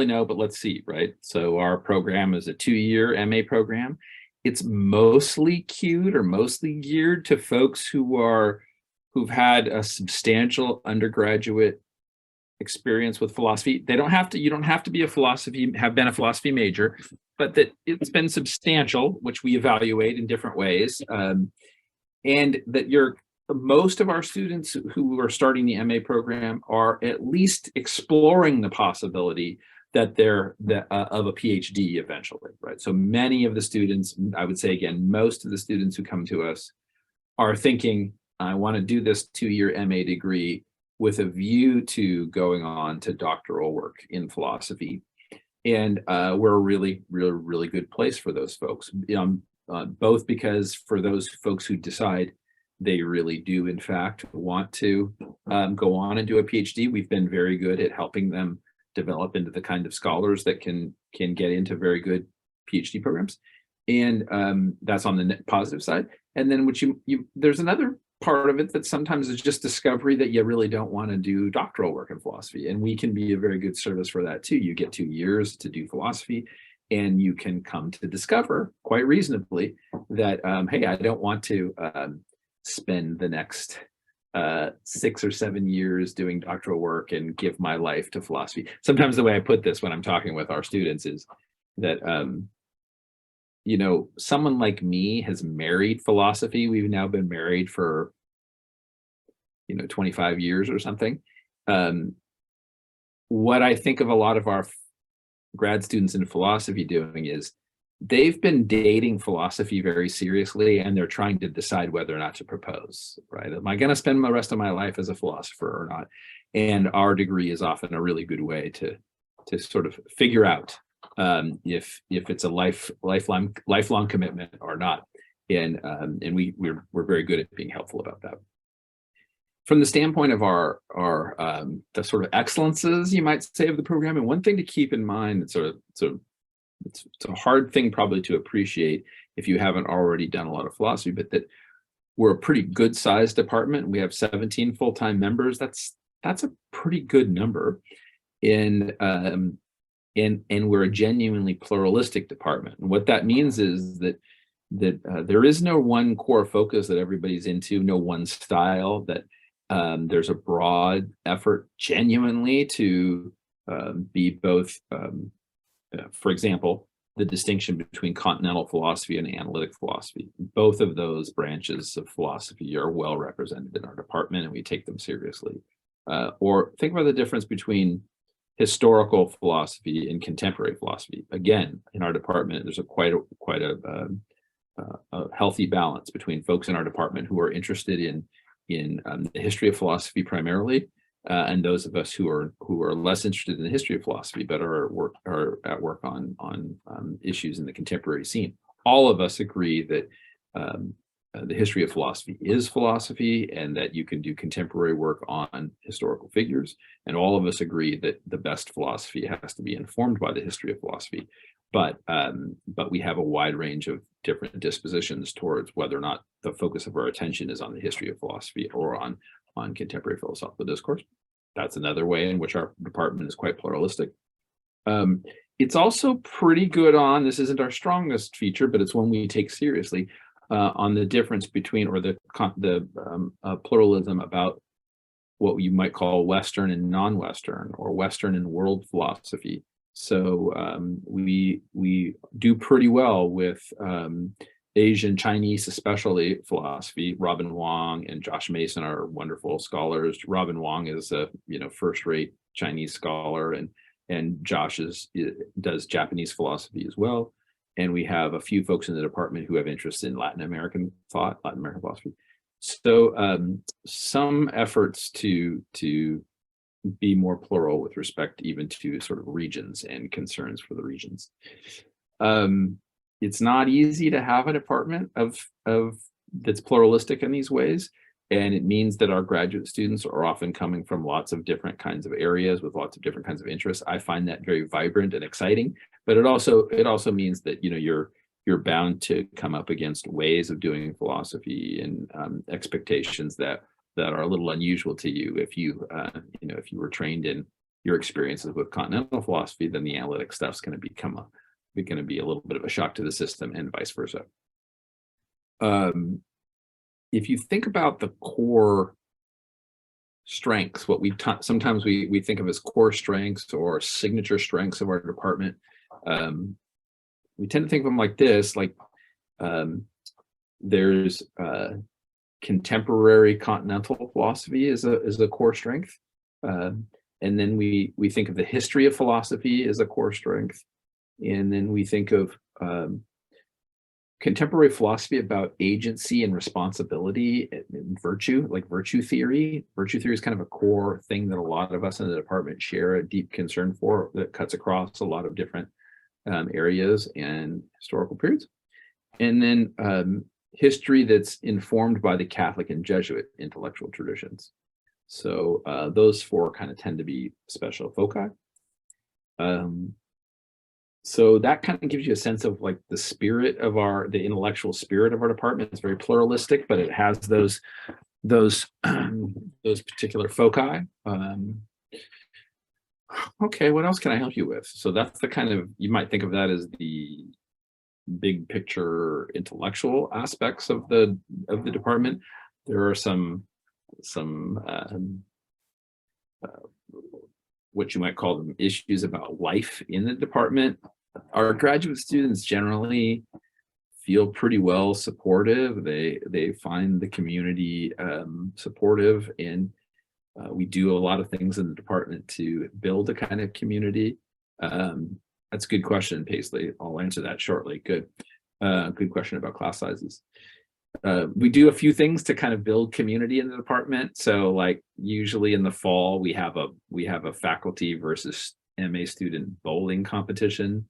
know, but let's see, right? So our program is a 2-year MA program. It's mostly cued or mostly geared to folks who've had a substantial undergraduate experience with philosophy. They don't have to, you don't have to be have been a philosophy major, but that it's been substantial, which we evaluate in different ways. And that most of our students who are starting the MA program are at least exploring the possibility that they're of a PhD eventually, right? So many of the students, I would say again, most of the students who come to us are thinking, I want to do this 2-year MA degree with a view to going on to doctoral work in philosophy. And we're a really good place for those folks, both because for those folks who decide they really do, in fact, want to go on and do a PhD, we've been very good at helping them develop into the kind of scholars that can get into very good PhD programs. And that's on the positive side. And then there's another part of it that sometimes is just discovery that you really don't want to do doctoral work in philosophy. And we can be a very good service for that too. You get 2 years to do philosophy, and you can come to discover quite reasonably that, hey, I don't want to spend the next 6 or 7 years doing doctoral work and give my life to philosophy. Sometimes the way I put this when I'm talking with our students is that, someone like me has married philosophy. We've now been married for, 25 years or something. What I think of a lot of our grad students in philosophy doing is they've been dating philosophy very seriously, and they're trying to decide whether or not to propose, right? Am I going to spend the rest of my life as a philosopher or not? And our degree is often a really good way to sort of figure out if it's a lifelong commitment or not. And we're very good at being helpful about that. From the standpoint of our the sort of excellences, you might say, of the program, and one thing to keep in mind, it's a hard thing probably to appreciate if you haven't already done a lot of philosophy, but that we're a pretty good sized department. We have 17 full-time members. That's a pretty good number. And we're a genuinely pluralistic department. And what that means is that there is no one core focus that everybody's into, no one style, that there's a broad effort genuinely to be both, for example, the distinction between continental philosophy and analytic philosophy. Both of those branches of philosophy are well represented in our department, and we take them seriously. Or think about the difference between historical philosophy and contemporary philosophy. Again, in our department, there's quite a healthy balance between folks in our department who are interested in the history of philosophy primarily, and those of us who are less interested in the history of philosophy but are at work on issues in the contemporary scene. All of us agree that the history of philosophy is philosophy, and that you can do contemporary work on historical figures. And all of us agree that the best philosophy has to be informed by the history of philosophy. But we have a wide range of different dispositions towards whether or not the focus of our attention is on the history of philosophy or on contemporary philosophical discourse. That's another way in which our department is quite pluralistic. It's also pretty good on, this isn't our strongest feature, but it's one we take seriously, on the difference between, or the pluralism about what you might call Western and non-Western, or Western and world philosophy. So we do pretty well with Asian, Chinese, especially philosophy. Robin Wang and Josh Mason are wonderful scholars. Robin Wang is a first-rate Chinese scholar, and Josh does Japanese philosophy as well. And we have a few folks in the department who have interest in Latin American philosophy. So some efforts to be more plural with respect even to sort of regions and concerns for the regions. It's not easy to have a department that's pluralistic in these ways, and it means that our graduate students are often coming from lots of different kinds of areas with lots of different kinds of interests. I find that very vibrant and exciting, but it also means that you're bound to come up against ways of doing philosophy and expectations that are a little unusual to you if you were trained in your experiences with continental philosophy, then the analytic stuff's going to be a little bit of a shock to the system, and vice versa. If you think about the core strengths, what sometimes we think of as core strengths or signature strengths of our department, we tend to think of them like this, like there's contemporary continental philosophy is a core strength. And then we think of the history of philosophy as a core strength. And then we think of contemporary philosophy about agency and responsibility and virtue, like virtue theory. Virtue theory is kind of a core thing that a lot of us in the department share a deep concern for, that cuts across a lot of different areas and historical periods. And then history that's informed by the Catholic and Jesuit intellectual traditions. So those four kind of tend to be special foci. So that kind of gives you a sense of like the spirit of the intellectual spirit of our department. It's very pluralistic, but it has those particular foci. Okay, what else can I help you with? So that's the kind of, you might think of that as the big picture intellectual aspects of the department. There are some what you might call them issues about life in the department. Our graduate students generally feel pretty well supportive. They find the community supportive, and we do a lot of things in the department to build a kind of community. That's a good question, Paisley. I'll answer that shortly. Good question about class sizes. We do a few things to kind of build community in the department. So like usually in the fall, we have a faculty versus MA student bowling competition.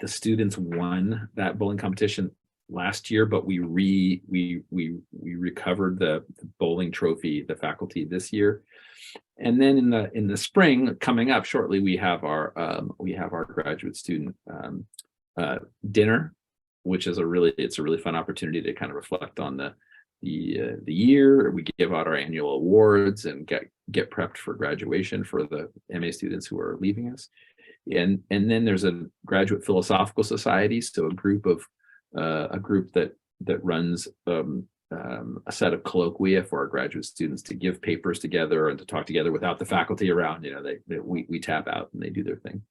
The students won that bowling competition last year, but we recovered the bowling trophy, the faculty, this year. And then in the spring coming up shortly, we have our graduate student dinner, which is it's a really fun opportunity to kind of reflect on the year. We give out our annual awards and get prepped for graduation for the MA students who are leaving us. And then there's a graduate philosophical society, so a group that runs a set of colloquia for our graduate students to give papers together and to talk together without the faculty around. We tap out and they do their thing.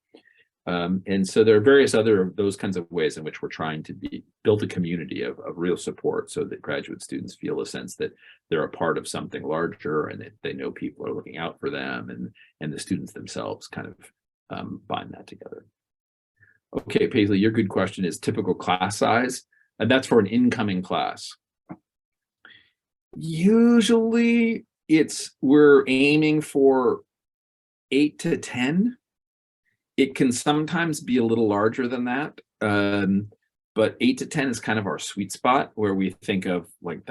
And so there are various other of those kinds of ways in which we're trying to build a community of real support, so that graduate students feel a sense that they're a part of something larger, and that they know people are looking out for them, and the students themselves kind of bind that together. Okay, Paisley, your good question is typical class size, and that's for an incoming class. Usually we're aiming for 8 to 10. It can sometimes be a little larger than that, but 8 to 10 is kind of our sweet spot, where we think of like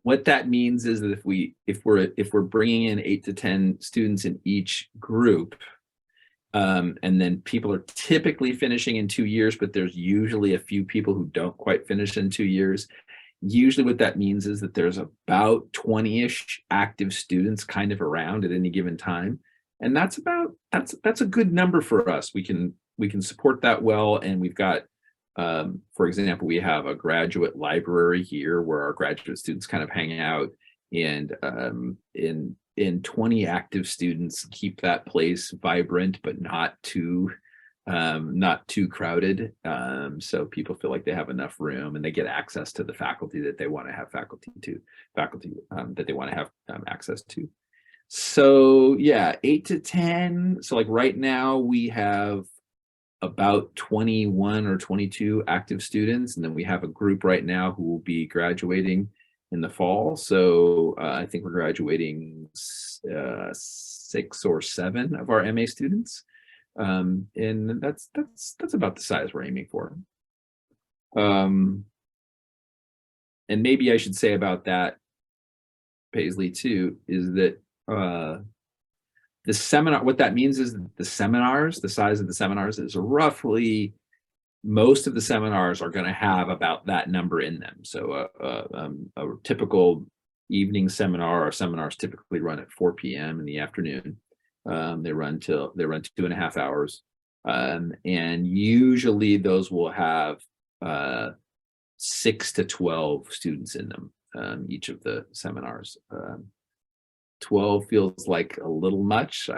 what that means is that if we're bringing in 8 to 10 students in each group, and then people are typically finishing in 2 years, but there's usually a few people who don't quite finish in 2 years. Usually what that means is that there's about 20-ish active students kind of around at any given time. And that's a good number for us. We can support that well. And we've got, for example, we have a graduate library here where our graduate students kind of hang out, and in 20 active students keep that place vibrant, but not too crowded. So people feel like they have enough room, and they get access to the faculty that they want to have that they want to have access to. So yeah, 8 to 10. So like right now we have about 21 or 22 active students, and then we have a group right now who will be graduating in the fall. So I think we're graduating 6 or 7 of our MA students, and that's about the size we're aiming for. And maybe I should say about that, Paisley, too, is that the seminar, what that means is that the size of the seminars is roughly, most of the seminars are going to have about that number in them. So a typical evening seminar, our seminars typically run at 4 p.m. in the afternoon. They run 2.5 hours. And usually those will have 6 to 12 students in them, each of the seminars. 12 feels like a little much.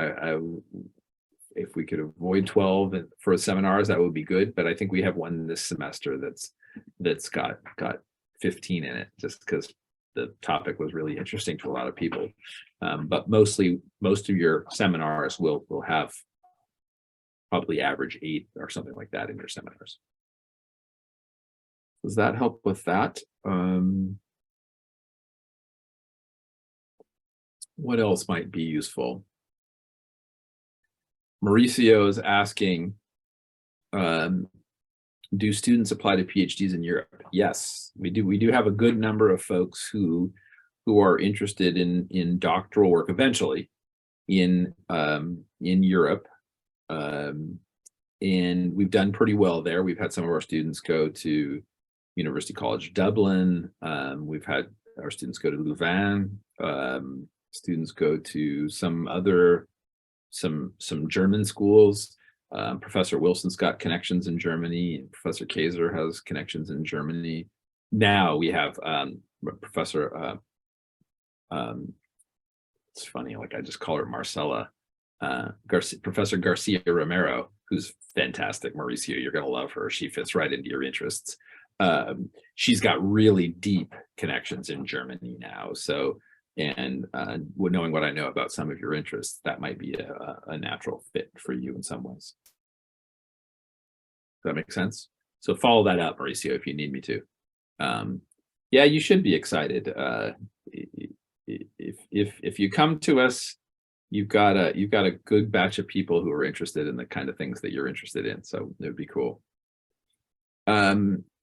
If we could avoid 12 for seminars, that would be good. But I think we have one this semester that's got 15 in it, just because the topic was really interesting to a lot of people. But most of your seminars will have probably average 8 or something like that in your seminars. Does that help with that? What else might be useful? Mauricio is asking, do students apply to PhDs in Europe? Yes, we do. We do have a good number of folks who are interested in doctoral work eventually in Europe. And we've done pretty well there. We've had some of our students go to University College Dublin. We've had our students go to Louvain. Students go to some German schools. Professor Wilson's got connections in Germany, and Professor Kaiser has connections in Germany. Now we have Professor, it's funny, like I just call her Marcela, Professor Garcia Romero, who's fantastic. Mauricio, you're going to love her. She fits right into your interests. She's got really deep connections in Germany now. So, and knowing what I know about some of your interests, that might be a natural fit for you in some ways. Does that make sense? So follow that up, Mauricio, if you need me to. Yeah, you should be excited. If you come to us, you've got a good batch of people who are interested in the kind of things that you're interested in. So it would be cool.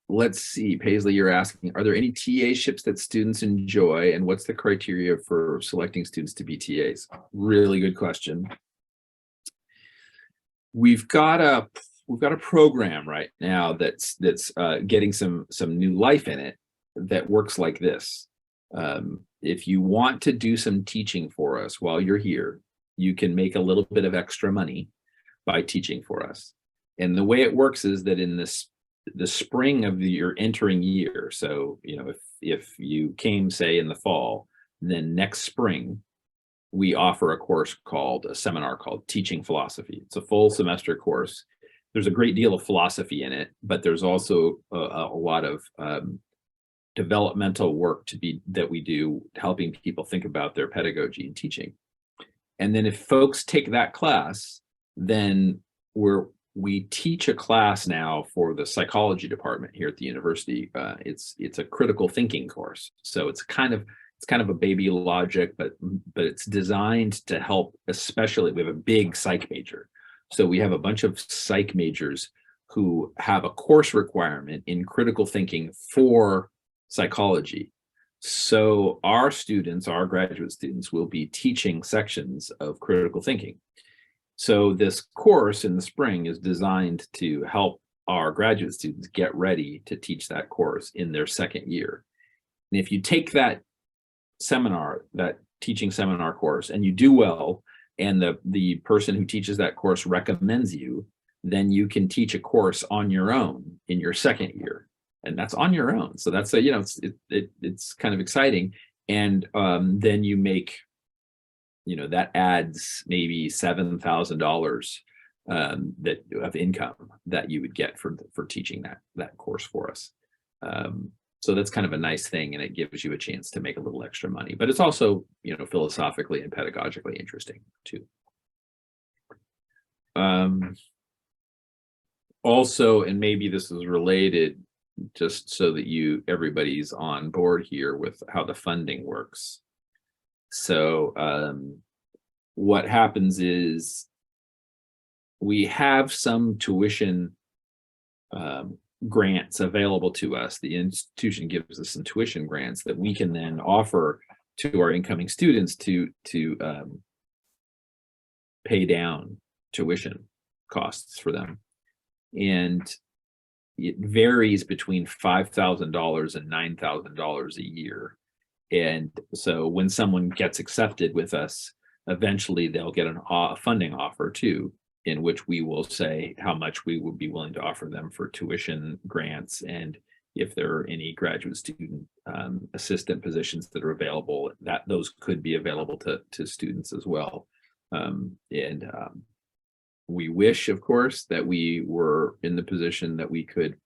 Let's see, Paisley, you're asking, are there any TA-ships that students enjoy, and what's the criteria for selecting students to be TAs? Really good question. We've got a program right now that's getting some new life in it that works like this. If you want to do some teaching for us while you're here, you can make a little bit of extra money by teaching for us. And the way it works is that in the spring of your entering year, so if you came, say, in the fall, then next spring we offer a seminar called Teaching Philosophy. It's a full semester course. There's a great deal of philosophy in it, but there's also a lot of developmental work that we do, helping people think about their pedagogy and teaching. And then if folks take that class, then we teach a class now for the psychology department here at the university. It's a critical thinking course, so it's kind of a baby logic, but it's designed to help. Especially, we have a big psych major, so we have a bunch of psych majors who have a course requirement in critical thinking for psychology. So our graduate students, will be teaching sections of critical thinking. So this course in the spring is designed to help our graduate students get ready to teach that course in their second year. And if you take that teaching seminar course, and you do well, and the person who teaches that course recommends you, then you can teach a course on your own in your second year. And that's on your own. So that's it's kind of exciting. And then you make, that adds maybe $7,000 of income that you would get for teaching that course for us. So that's kind of a nice thing, and it gives you a chance to make a little extra money. But it's also, philosophically and pedagogically interesting too. Also, and maybe this is related, just so that everybody's on board here with how the funding works. So what happens is we have some tuition grants available to us. The institution gives us some tuition grants that we can then offer to our incoming students to pay down tuition costs for them. And it varies between $5,000 and $9,000 a year. And so when someone gets accepted with us, eventually they'll get a funding offer too, in which we will say how much we would be willing to offer them for tuition grants, and if there are any graduate student assistant positions that are available, that those could be available to students as well. We wish, of course, that we were in the position that we could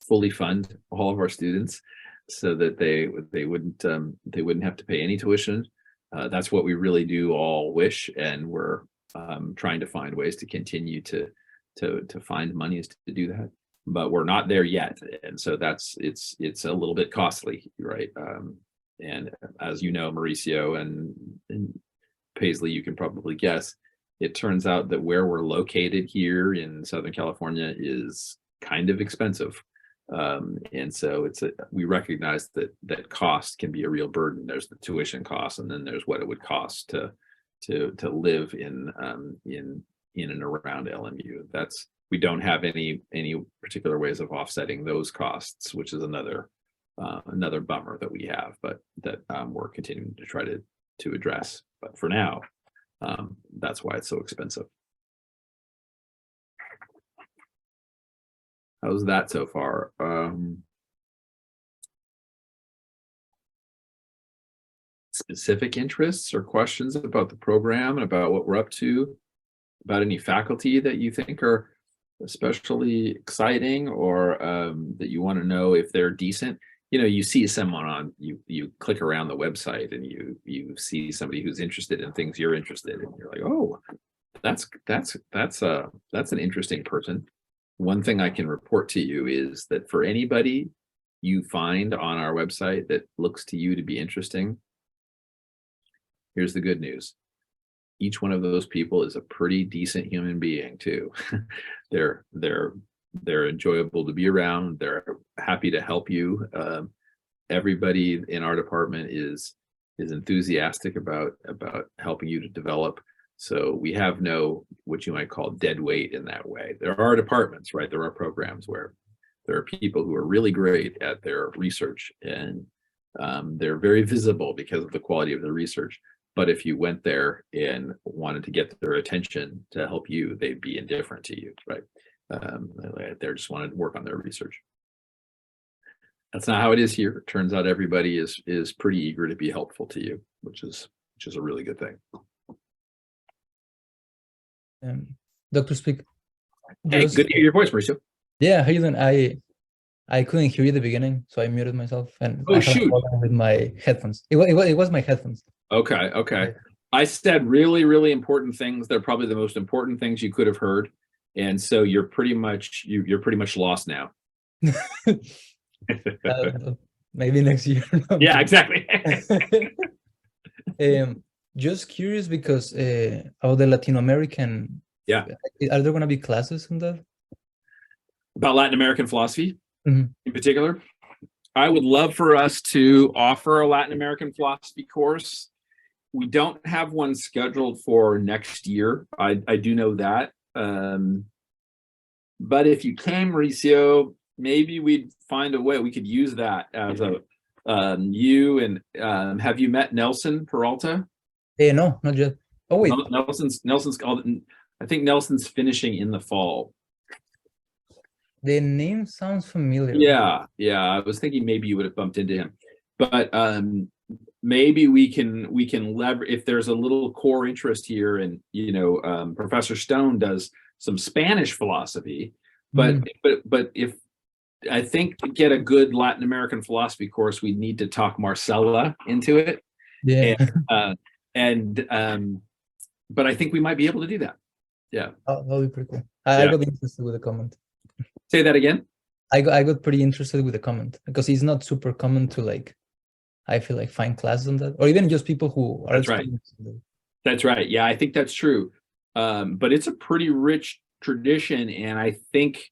fully fund all of our students, so that they wouldn't have to pay any tuition. That's what we really do all wish, and we're trying to find ways to continue to find monies to do that. But we're not there yet, and so it's a little bit costly, right? And as you know, Mauricio and Paisley, you can probably guess, it turns out that where we're located here in Southern California is kind of expensive. And so we recognize that cost can be a real burden. There's the tuition cost, and then there's what it would cost to live in and around LMU. We don't have any particular ways of offsetting those costs, which is another bummer that we have, but that we're continuing to try to address. But for now, that's why it's so expensive. How's that so far? Specific interests or questions about the program and about what we're up to, about any faculty that you think are especially exciting, or that you want to know if they're decent? You see someone on, you click around the website and you see somebody who's interested in things you're interested in. You're like, oh, that's an interesting person. One thing I can report to you is that for anybody you find on our website that looks to you to be interesting, here's the good news. Each one of those people is a pretty decent human being too. They're enjoyable to be around. They're happy to help you. Everybody in our department is enthusiastic about helping you to develop. So we have no, what you might call, dead weight in that way. There are departments, right? There are programs where there are people who are really great at their research, and they're very visible because of the quality of the research. But if you went there and wanted to get their attention to help you, they'd be indifferent to you, right? They just wanted to work on their research. That's not how it is here. It turns out everybody is pretty eager to be helpful to you, which is a really good thing. Dr. Speak. Hey, good to hear your voice, Mauricio. Yeah, how you doing? I couldn't hear you at the beginning, so I muted myself, and oh, shoot, with my headphones. It was my headphones. Okay. I said really, really important things. They're probably the most important things you could have heard, and so you're pretty much lost now. Maybe next year. Yeah, exactly. Just curious because of the Latin American. Yeah. Are there going to be classes on that? About Latin American philosophy, mm-hmm. in particular? I would love for us to offer a Latin American philosophy course. We don't have one scheduled for next year. I do know that. But if you came, Mauricio, maybe we'd find a way. We could use that as a you and have you met Nelson Peralta? No, not yet. Oh wait, Nelson's called. I think Nelson's finishing in the fall. The name sounds familiar. Yeah. I was thinking maybe you would have bumped into him, but maybe we can leverage if there's a little core interest here, and Professor Stone does some Spanish philosophy, but if I think to get a good Latin American philosophy course, we need to talk Marcella into it. Yeah. But I think we might be able to do that. Yeah. Oh, that'll be pretty cool. I got interested with the comment. Say that again. I got pretty interested with the comment because it's not super common to I feel like find classes on that, or even just people who are. That's right. That's right. Yeah, I think that's true. But it's a pretty rich tradition, and I think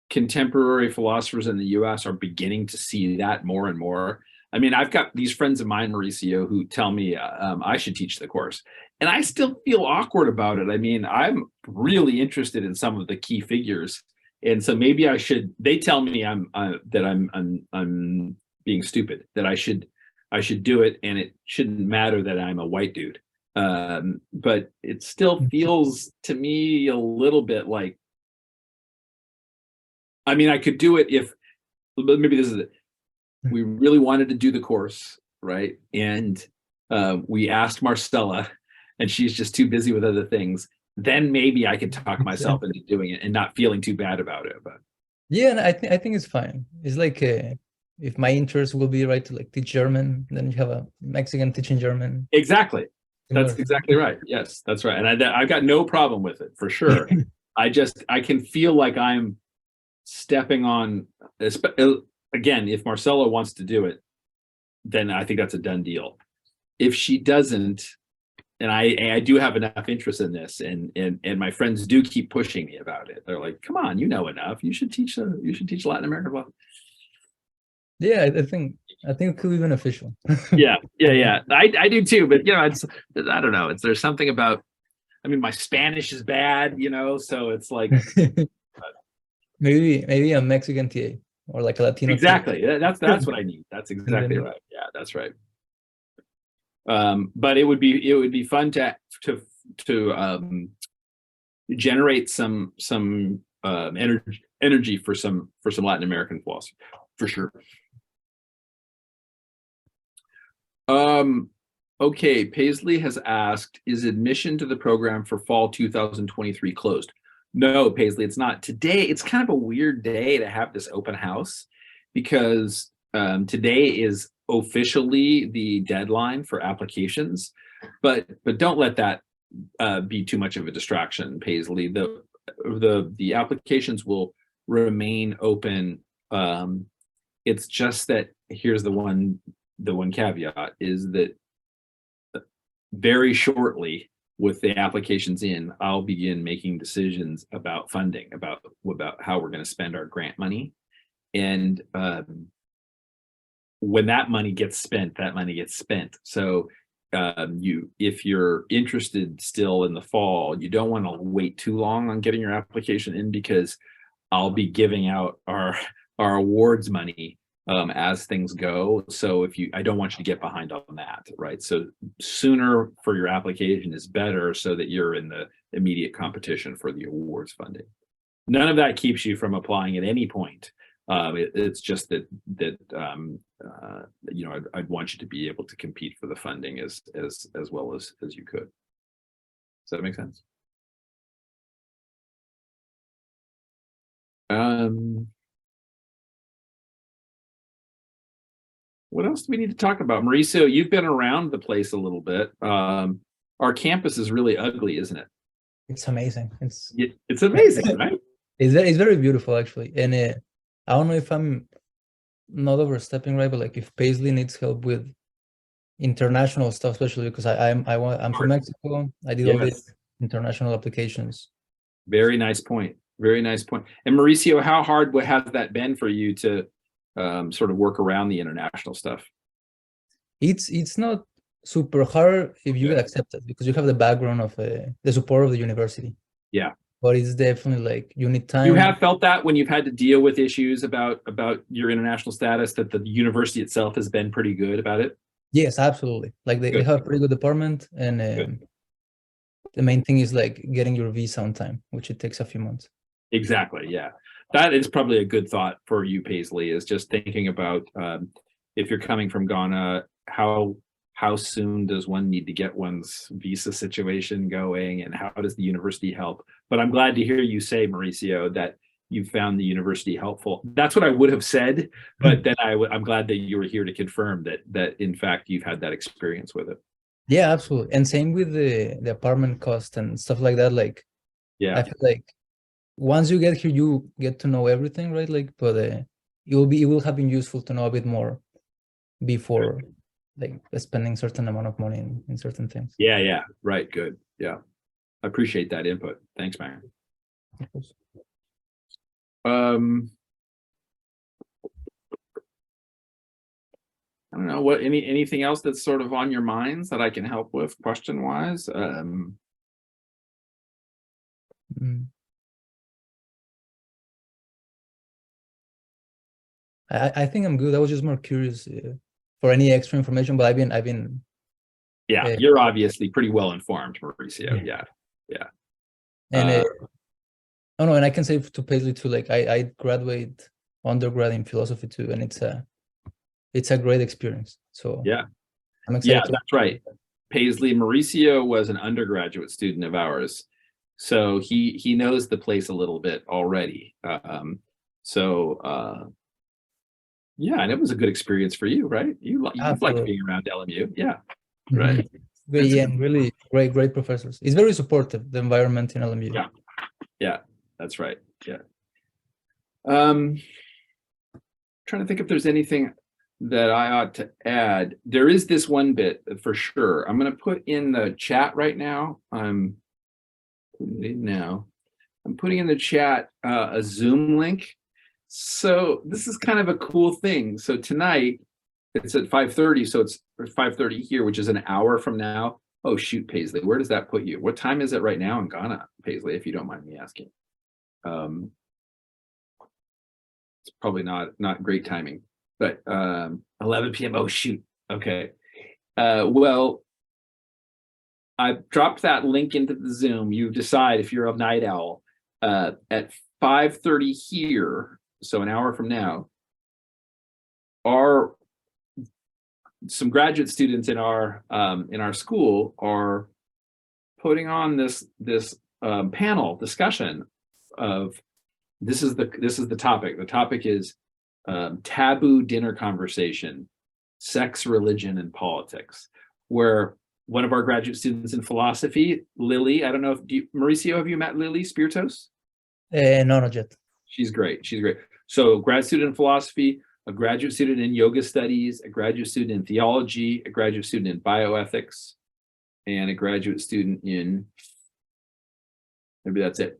contemporary philosophers in the U.S. are beginning to see that more and more. I mean, I've got these friends of mine, Mauricio, who tell me I should teach the course, and I still feel awkward about it. I mean, I'm really interested in some of the key figures, and so maybe I should. They tell me I'm being stupid, that I should do it, and it shouldn't matter that I'm a white dude. But it still feels to me a little bit like, I mean, I could do it if, but maybe this is it. We really wanted to do the course, right? And we asked Marcella, and she's just too busy with other things. Then maybe I could talk myself into doing it and not feeling too bad about it. But yeah, and I think it's fine. It's like if my interest will be right to like teach German, then you have a Mexican teaching German. exactly. That's Similar. exactly right. Yes, that's right. And I've got no problem with it for sure. I can feel like I'm stepping on, again, if Marcella wants to do it, then I think that's a done deal. If she doesn't, and I do have enough interest in this, and my friends do keep pushing me about it. They're like, "Come on, you know enough. You should teach Latin American." Yeah, I think it could be beneficial. Yeah. I do too, but it's, I don't know. There's something about. I mean, my Spanish is bad, so it's like Maybe a Mexican TA or like a Latino exactly. TA. That's what I need. That's And exactly then right. Yeah, that's right. But it would be fun to generate some energy for some Latin American philosophy for sure. Okay, Paisley has asked, is admission to the program for fall 2023 closed? No, Paisley, it's not. Today, it's kind of a weird day to have this open house because today is officially the deadline for applications, but don't let that be too much of a distraction, Paisley. The applications will remain open. It's just that here's the one caveat is that very shortly with the applications in, I'll begin making decisions about funding, about how we're going to spend our grant money. And when that money gets spent, that money gets spent. So if you're interested still in the fall, you don't want to wait too long on getting your application in, because I'll be giving out our awards money as things go. So I don't want you to get behind on that, right? So sooner for your application is better, so that you're in the immediate competition for the awards funding. None of that keeps you from applying at any point. It's just that I'd want you to be able to compete for the funding as well as you could. Does that make sense? What else do we need to talk about? Mauricio, you've been around the place a little bit. Our campus is really ugly, isn't it? it's amazing. It's amazing, right? It's very beautiful actually. And I don't know if I'm not overstepping, right? But like if Paisley needs help with international stuff, especially because I'm from Mexico. I did all the international applications. Very nice point. Very nice point. And Mauricio, how hard has that been for you to sort of work around the international stuff? It's not super hard if you get accepted, because you have the background of the support of the university. Yeah. But it's definitely like you need time. You have felt that when you've had to deal with issues about your international status, that the university itself has been pretty good about it? Yes, absolutely. Like they have a pretty good department, and the main thing is like getting your visa on time, which it takes a few months. Exactly. Yeah. That is probably a good thought for you, Paisley, is just thinking about if you're coming from Ghana, how soon does one need to get one's visa situation going, and how does the university help? But I'm glad to hear you say, Mauricio, that you found the university helpful. That's what I would have said, but then I'm glad that you were here to confirm that in fact you've had that experience with it. Yeah, absolutely. And same with the apartment cost and stuff like that. Like, yeah, I feel like once you get here, you get to know everything, right? Like, but it will have been useful to know a bit more before like spending certain amount of money in certain things. Yeah. Right. Good. Yeah. I appreciate that input. Thanks, man. Of course. I don't know what anything else that's sort of on your minds that I can help with question wise. I think I'm good. I was just more curious for any extra information, but I've been Yeah, you're obviously pretty well informed, Mauricio. Yeah. And Uh, oh no, and I can say to Paisley too, like I graduate undergrad in philosophy too, and it's a great experience. So yeah. I'm Yeah, excited to. that's right. Paisley Mauricio was an undergraduate student of ours, so he knows the place a little bit already. So yeah, and it was a good experience for you, right? You liked Absolutely. being around LMU, yeah, right. Yeah, and really great professors. It's very supportive, the environment in LMU. Yeah, that's right. Yeah. Trying to think if there's anything that I ought to add. There is this one bit for sure. I'm going to put in the chat right now. I'm putting it in now. I'm putting in the chat a Zoom link. So this is kind of a cool thing. So tonight it's at 5:30. So it's 5:30 here, which is an hour from now. Oh shoot, Paisley, where does that put you? What time is it right now in Ghana, Paisley, if you don't mind me asking? It's probably not great timing, but 11 p.m. Oh shoot. Okay. Well, I've dropped that link into the Zoom. You decide if you're a night owl. At 5:30 here, so an hour from now, some graduate students in our school are putting on this panel discussion of this is the topic. The topic is taboo dinner conversation, sex, religion, and politics, where one of our graduate students in philosophy, Lily, I don't know if Mauricio, have you met Lily Spiritos? No, not yet. She's great. So grad student in philosophy, a graduate student in yoga studies, a graduate student in theology, a graduate student in bioethics, and a graduate student in, maybe that's it.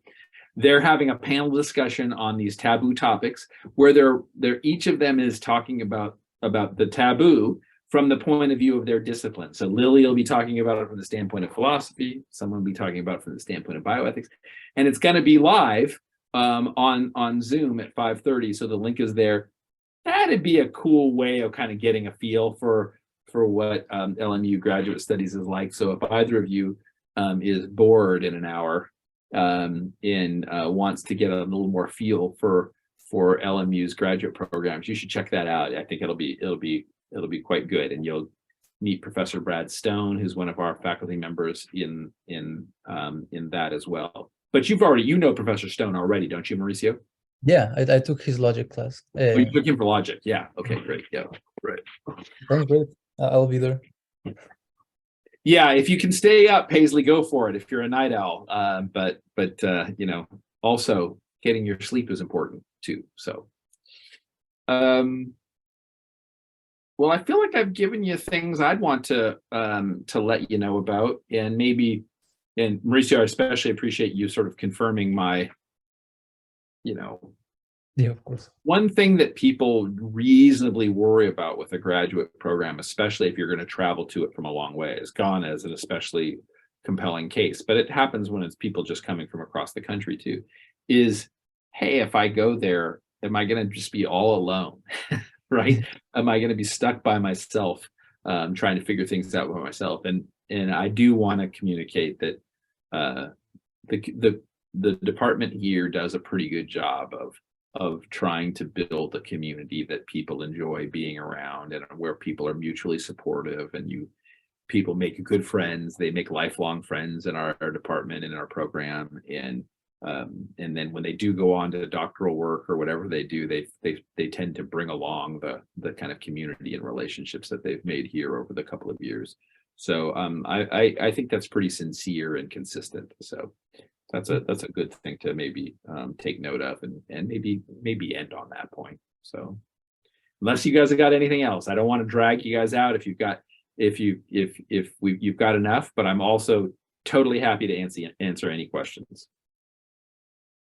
They're having a panel discussion on these taboo topics where they're each of them is talking about the taboo from the point of view of their discipline. So Lily will be talking about it from the standpoint of philosophy. Someone will be talking about it from the standpoint of bioethics, and it's going to be live on Zoom at 5:30. So the link is there. That'd be a cool way of kind of getting a feel for what LMU graduate studies is like. So if either of you is bored in an hour and wants to get a little more feel for LMU's graduate programs, you should check that out. I think it'll be quite good, and you'll meet Professor Brad Stone, who's one of our faculty members in that as well. But you know Professor Stone already, don't you, Mauricio? Yeah, I took his logic class. Oh, you took him for logic. Yeah. Okay, great. Yeah, right. That's great. I'll be there. Yeah, if you can stay up, Paisley, go for it if you're a night owl. But also getting your sleep is important too. So well, I feel like I've given you things I'd want to let you know about, and Mauricio, I especially appreciate you sort of confirming my, Yeah, of course. one thing that people reasonably worry about with a graduate program, especially if you're going to travel to it from a long way, is Ghana is an especially compelling case, but it happens when it's people just coming from across the country too, is, hey, if I go there, am I going to just be all alone? Right? Am I going to be stuck by myself, trying to figure things out by myself? And I do want to communicate that the department here does a pretty good job of trying to build a community that people enjoy being around, and where people are mutually supportive, and people make good friends. They make lifelong friends in our department and in our program, and then when they do go on to doctoral work or whatever they do, they tend to bring along the kind of community and relationships that they've made here over the couple of years. So I think that's pretty sincere and consistent. So that's a good thing to maybe take note of, and maybe end on that point. So unless you guys have got anything else, I don't want to drag you guys out if you've got enough, but I'm also totally happy to answer any questions.